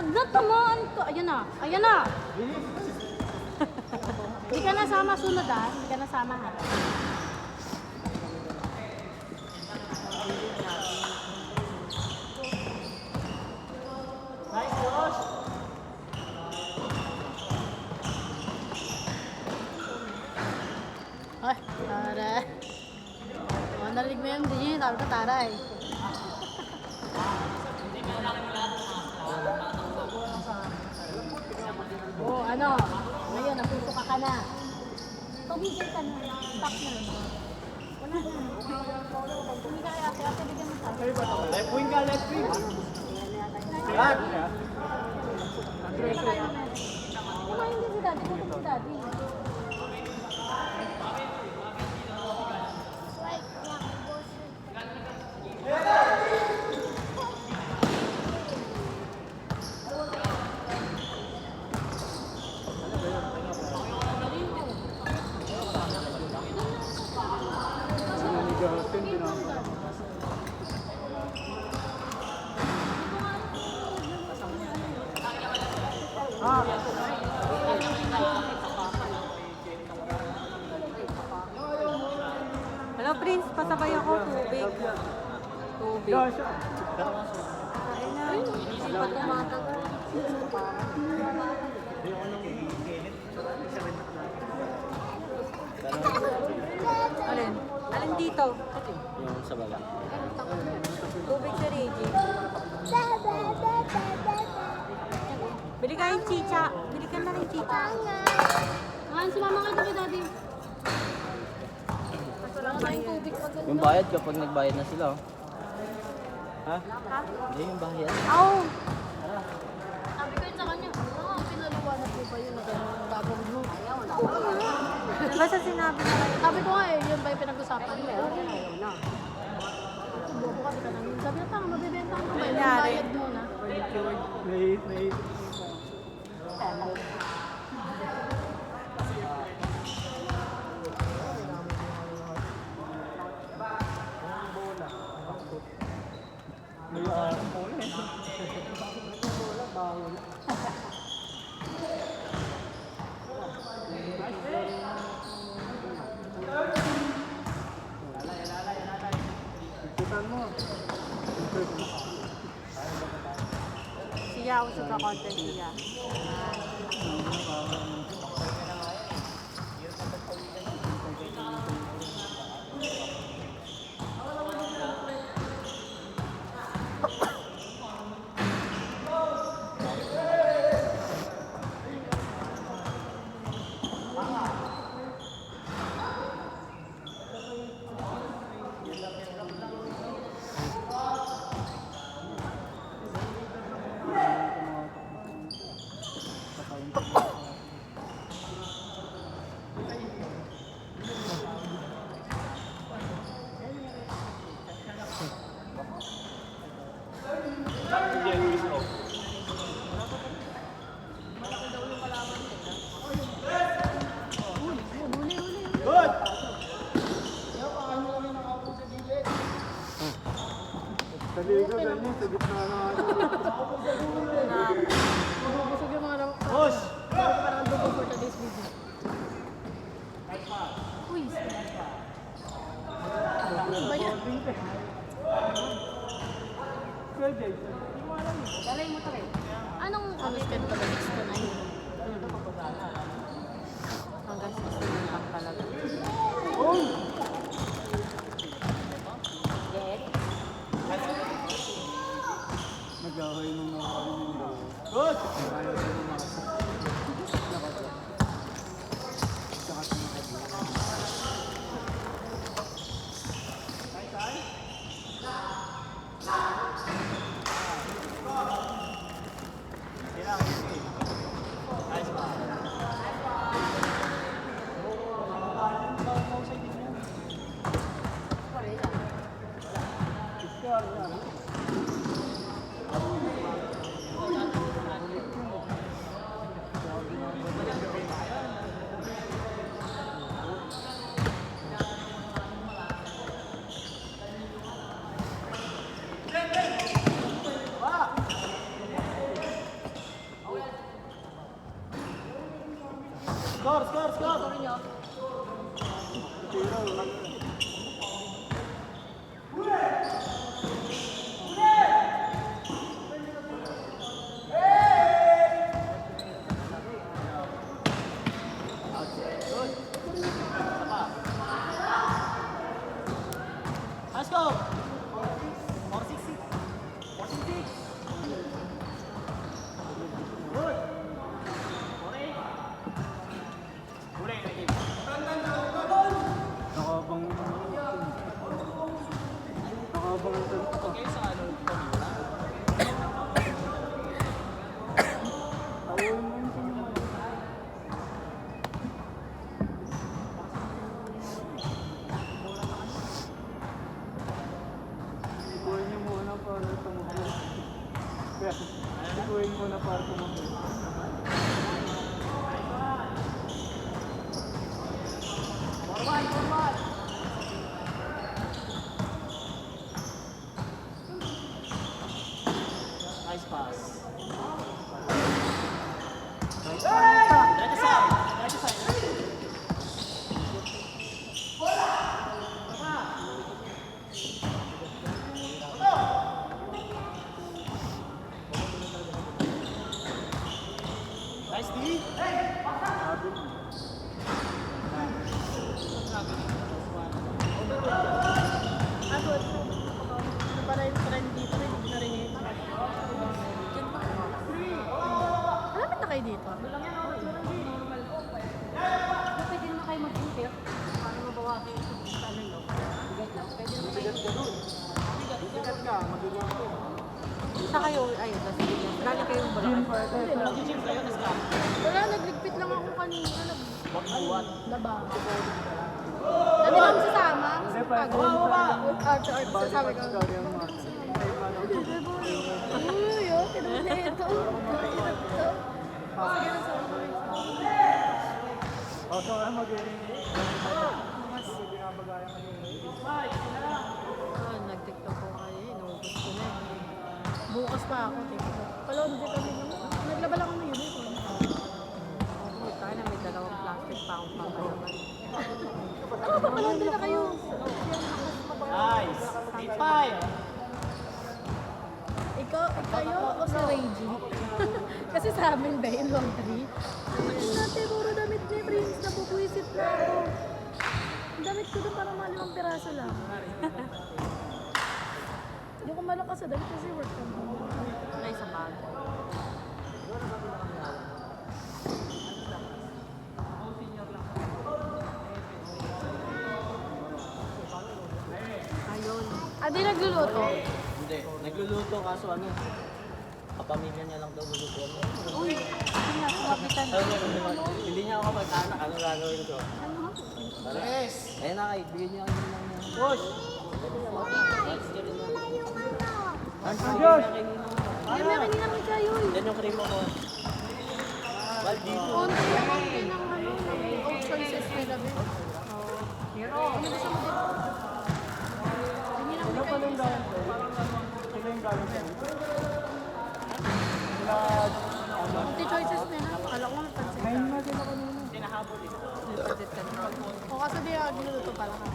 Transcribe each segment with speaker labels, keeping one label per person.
Speaker 1: Pag natamaan ko, ayan na, ayan na. Hindi ka nasama sunod ah, hindi ka nasama ha.
Speaker 2: Nice, Josh!
Speaker 1: Ay, taray. Oh, narinig mo yun, hindi sabi ko taray. Oh, ano? Ngayon, napusuka ka na. Tumigil ka na. Stop na. Wala na. Tumigil ka kay ate. Ate, bigyan mo sa.
Speaker 2: Left wing ka, left wing! Yan!
Speaker 1: Kumain din si daddy. Kumain si daddy.
Speaker 3: Hello, Prince. Pasabay ako. Tubig. Tubig.
Speaker 2: Josh!
Speaker 3: Kain na. Hindi pa tumatag. Alin? Alin dito?
Speaker 2: Yung sa baba.
Speaker 3: Tubig sa Reggie. Bili ka yung chicha. Bili ka na rin chicha.
Speaker 1: Ah, sumama ka kay daddy. Wala tayong tubig pag ganun.
Speaker 2: Yung bayad kapag nagbayad na sila, oh. Ha?
Speaker 3: Ha?
Speaker 2: Hindi yung bayad.
Speaker 3: Aw!
Speaker 1: Sabi ko yun sa kanya, pinaliwanag mo ba yun na gano'n ang gagawin mo?
Speaker 3: Basta sinabi na kayo.
Speaker 1: Sabi ko nga eh, yun ba yung pinag-usapan mo? Ayaw na. Bobo ka, di ka namin. Sabi na tanga, mabibenta mo ba? Yung
Speaker 3: Nangyari.
Speaker 1: bayad muna.
Speaker 2: Wait. May bola eh. Bola, bawal. Ikutan mo.
Speaker 3: Siya, usog ka content siya.
Speaker 2: Good! Taligo na niya, sa gitna na
Speaker 1: Busog yung mga lang.
Speaker 2: Push!
Speaker 1: Parang double for today's video. Uy, ba yan?
Speaker 3: Dalay mo to rin.
Speaker 1: Anong spend ka ba next to 9?
Speaker 3: Hanggang 16 lang talaga.
Speaker 2: Nag-away nung nakakalimutan. Good! Ayaw sa mga saka sa mga na tumubo. Kaya, ikuhin mo na para tumubo.
Speaker 4: Nice pass. Nice D.
Speaker 1: Ako, ano pala yung trend dito, hindi na rin yun. Malapit na kayo dito. Pwede naman kayo mag-impir. Paano mabawakin yung ano no? Bigat lang. Pwede naman kayo.
Speaker 2: Sikat ka, magiging ko.
Speaker 3: Isa kayo, ayun, tapos galing kayong
Speaker 2: Gym
Speaker 3: balak.
Speaker 2: pwede.
Speaker 4: Nag-gym kayo, tas ka.
Speaker 1: Wala, nagligpit lang ako kanina.
Speaker 4: Buwan.
Speaker 1: Laba. Dami lang sasama.
Speaker 2: Hindi, pwede.
Speaker 1: Art to art sasama ko.
Speaker 2: Sorry, ang mga.
Speaker 1: Uy, oh, tinawag na ito. Sige na sa
Speaker 2: O, so ano magiging? Sige nga bagaya
Speaker 1: nag-tiktok ko kayo, inubos ko na eh. Bukas pa ako, tiktok. Palondre kami naman. Naglaba lang ako ng uniform.
Speaker 3: Puta na, may dalawang plastic pa akong papalaman.
Speaker 1: Ano ba, palondre na kayo?
Speaker 4: Nice. 8-5.
Speaker 1: Ikaw, kayo o si Reggie? Kasi sa amin ba yung laundry? Dati puro damit ni Prince, napupwisit na ako. Ang damit ko doon parang mga 5 piraso lang. Hindi ko malakas sa damit kasi work from home.
Speaker 3: Ay, sa bag. Ayun.
Speaker 1: Di nagluluto?
Speaker 4: Hindi. Nagluluto kaso ano. Kapamilya niya lang daw luluto.
Speaker 1: Uy, hindi nga, kapitan.
Speaker 4: Hindi niya ako kapag-anak. Ano gagawin ko?
Speaker 1: Ano?
Speaker 4: Yes! Ayun na kayo. Bigyan niya kami ng push!
Speaker 2: Andiyan!
Speaker 1: Ay, may kanina may kayo eh.
Speaker 4: Yan yung cream mo. Bal dito.
Speaker 1: Konti ng ano, ng option sa Estelabel. Pero, ano ba siya mo dito? Hindi na may kayo isa.
Speaker 2: Sila yung galing sa'yo. Sila,
Speaker 1: Multi choices na na. Akala ko nga pansin
Speaker 2: ngayon
Speaker 1: ka.
Speaker 2: na sila kanina.
Speaker 3: Nilipidit ka na.
Speaker 1: O kasi di nagluluto pala ka.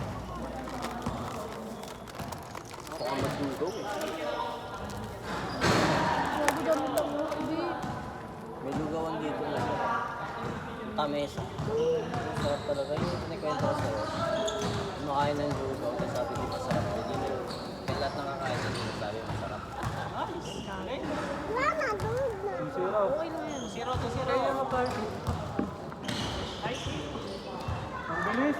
Speaker 4: Baka magdugo.
Speaker 1: Grabe dami lang mo. Hindi.
Speaker 4: May lugawan dito na. Tamesa. Sarap talaga. Yung kinikwento ko sa'yo. Kumakain ng lugaw. Tapos sabi di masarap. Kaya lahat nakakain ng lugaw. Sabi masarap.
Speaker 2: Yung zero.
Speaker 1: Okay lang yan.
Speaker 4: 0-0.
Speaker 2: Ang bilis.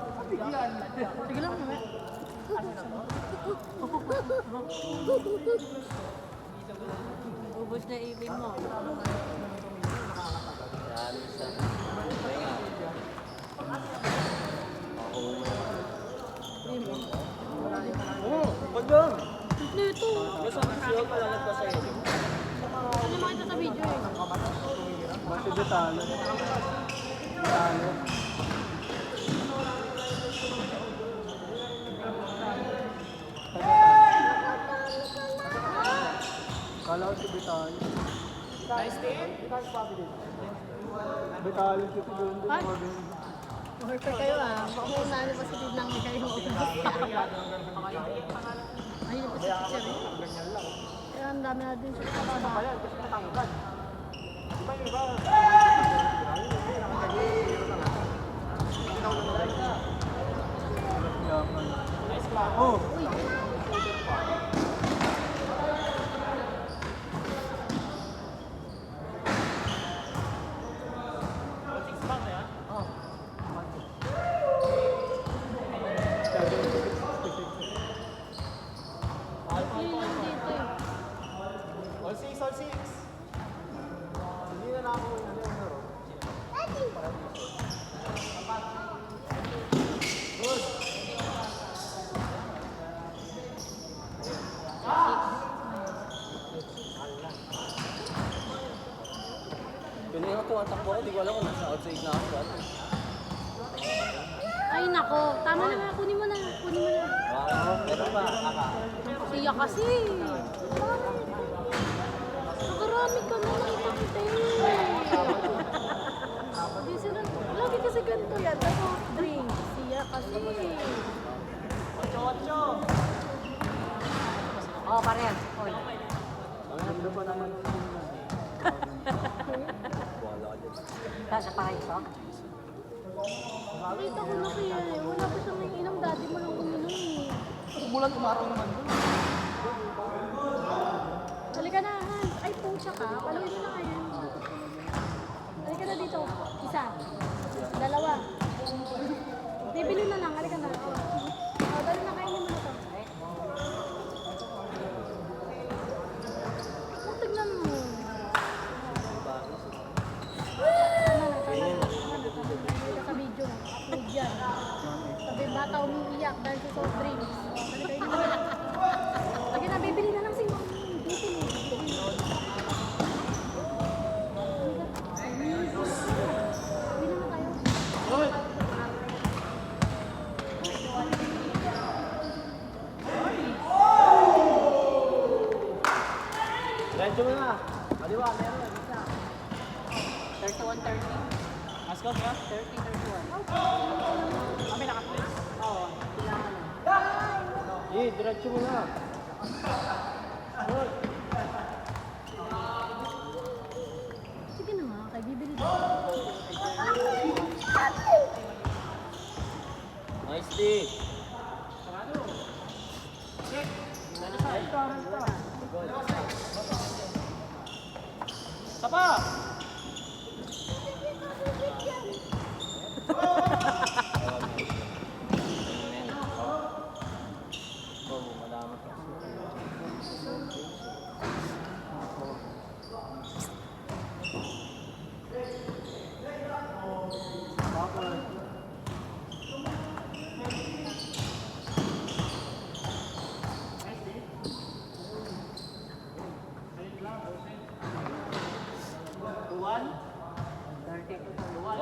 Speaker 1: Sige lang naman.
Speaker 3: Ubus na ibig mo.
Speaker 4: Dami sa... Kaya nga. Ako
Speaker 2: Oo, pag doon.
Speaker 1: Dito.
Speaker 4: gusto ko siya pala nagpasaya.
Speaker 1: Ano makita sa video eh.
Speaker 2: Basta detalo. Detalo. Kala ko si Betalo. Betalo si doon din.
Speaker 1: Ay. Worker kayo ah. Mauna na pa si Tidlang ni kayo. Ayun pa si teacher eh. Kaya ang dami natin siya kasama.
Speaker 2: Oh,
Speaker 1: Yun lang dito eh.
Speaker 4: All 6, all 6. Hindi na ako yung laro. Good. hindi ko alam kung nasa outside na ako. Ano?
Speaker 1: Ay nako, tama na nga, kunin mo na.
Speaker 4: Meron pa,
Speaker 1: Siya kasi. Nakarami ka na nakita kita Hindi sila, lagi kasi ganito yan, the soft drink. Siya kasi.
Speaker 3: Oh, parehas. Oy.
Speaker 2: Ang ganda pa naman.
Speaker 3: Nasa pahay ko.
Speaker 1: Nakita ko na kaya eh. Wala pa siyang naiinom, dati mo lang uminom eh.
Speaker 2: Umulan, umaraw naman doon.
Speaker 1: Halika na, Hans. Ay, pucha ka. Paluin mo na kayo. Halika na dito. Isa. Dalawa. Bibili na lang. Halika na. Dali na, kainin mo na to. Tignan mo. Sa video. Upload yan. Sabi, bata umiiyak dahil sa soft drinks. Halika, kainin mo na. Lagi na, bibili na lang si Mom. Bibili na tayo.
Speaker 4: Radyo mo na. Kaliwa, meron.
Speaker 3: 31-30.
Speaker 4: Asko ka?
Speaker 3: 30-31. Kami naka-place. Oo. Kailangan na.
Speaker 4: Diretso mo na.
Speaker 1: Sige na nga, kay bibili na.
Speaker 4: Nice D. Sapa!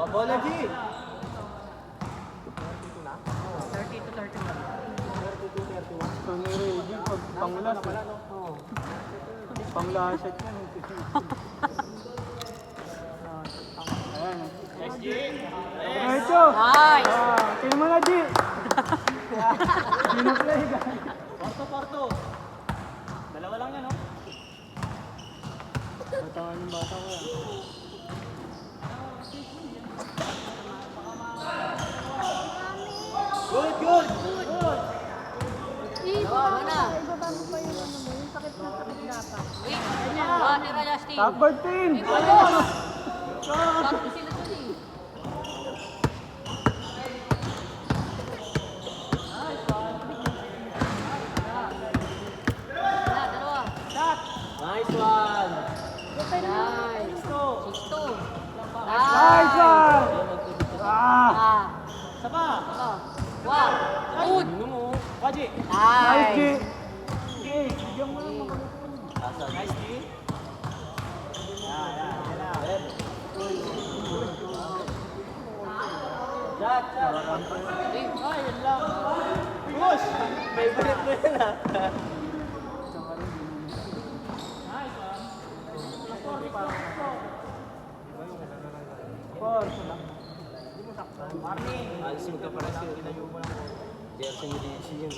Speaker 4: Bola G!
Speaker 3: 30-31.
Speaker 2: Ang ready, pag panglas. Panglaset yan. Ayan. Diretso!
Speaker 3: Nice!
Speaker 2: Kaya mo na, G! Gina-play ka.
Speaker 4: Porto. Dalawa lang yan, no?
Speaker 2: Tatawan yung bata ko yan.
Speaker 4: Good!
Speaker 1: Ibaba mo pa yung ano mo, yung sakit na sakit dapat.
Speaker 3: Wait! Ganyan. Tira, Justin.
Speaker 2: Top 14!
Speaker 3: Tatlo sila dun eh. Dalawa.
Speaker 4: Nice one!
Speaker 1: Okay na.
Speaker 3: Nice. 6-2.
Speaker 2: Nice one! Ah!
Speaker 3: Ah.
Speaker 4: Sapa!
Speaker 3: Wow. Good.
Speaker 4: Ano mo? Waji!
Speaker 2: Nice, G!
Speaker 3: Nice.
Speaker 2: Okay, bigyan mo lang mga
Speaker 4: Nice D. Shot! Ay, yun lang. Push! Favorite mo yun ah. Alisin ka para siya. Jersey ni DC yun.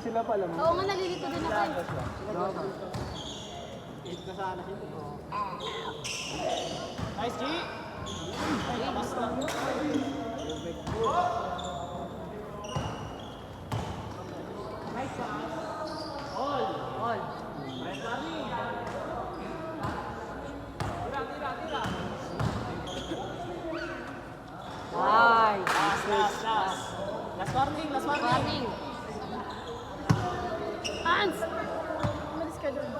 Speaker 2: Sila pala mo.
Speaker 1: Oo nga, nalilito din ako eh.
Speaker 4: Nice G! Ay, labas lang.
Speaker 3: All. Nice.
Speaker 4: Last warning.
Speaker 3: Warning.
Speaker 1: Hans! Umalis ka doon.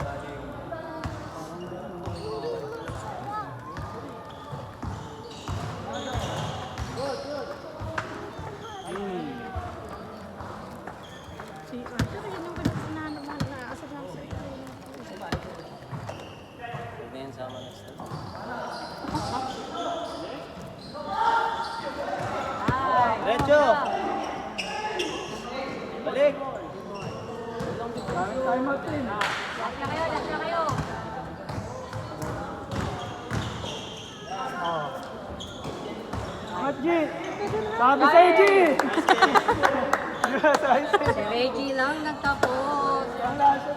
Speaker 1: Si Arthur, yun yung pinagsanaan naman na asap lang sa ito.
Speaker 4: Pwede yan sama next time.
Speaker 2: Maraming time out rin.
Speaker 3: Last na kayo.
Speaker 2: Angat, G! Sabi sa'yo, G!
Speaker 3: Si Reggie lang nagtapos.
Speaker 2: Ang lasa.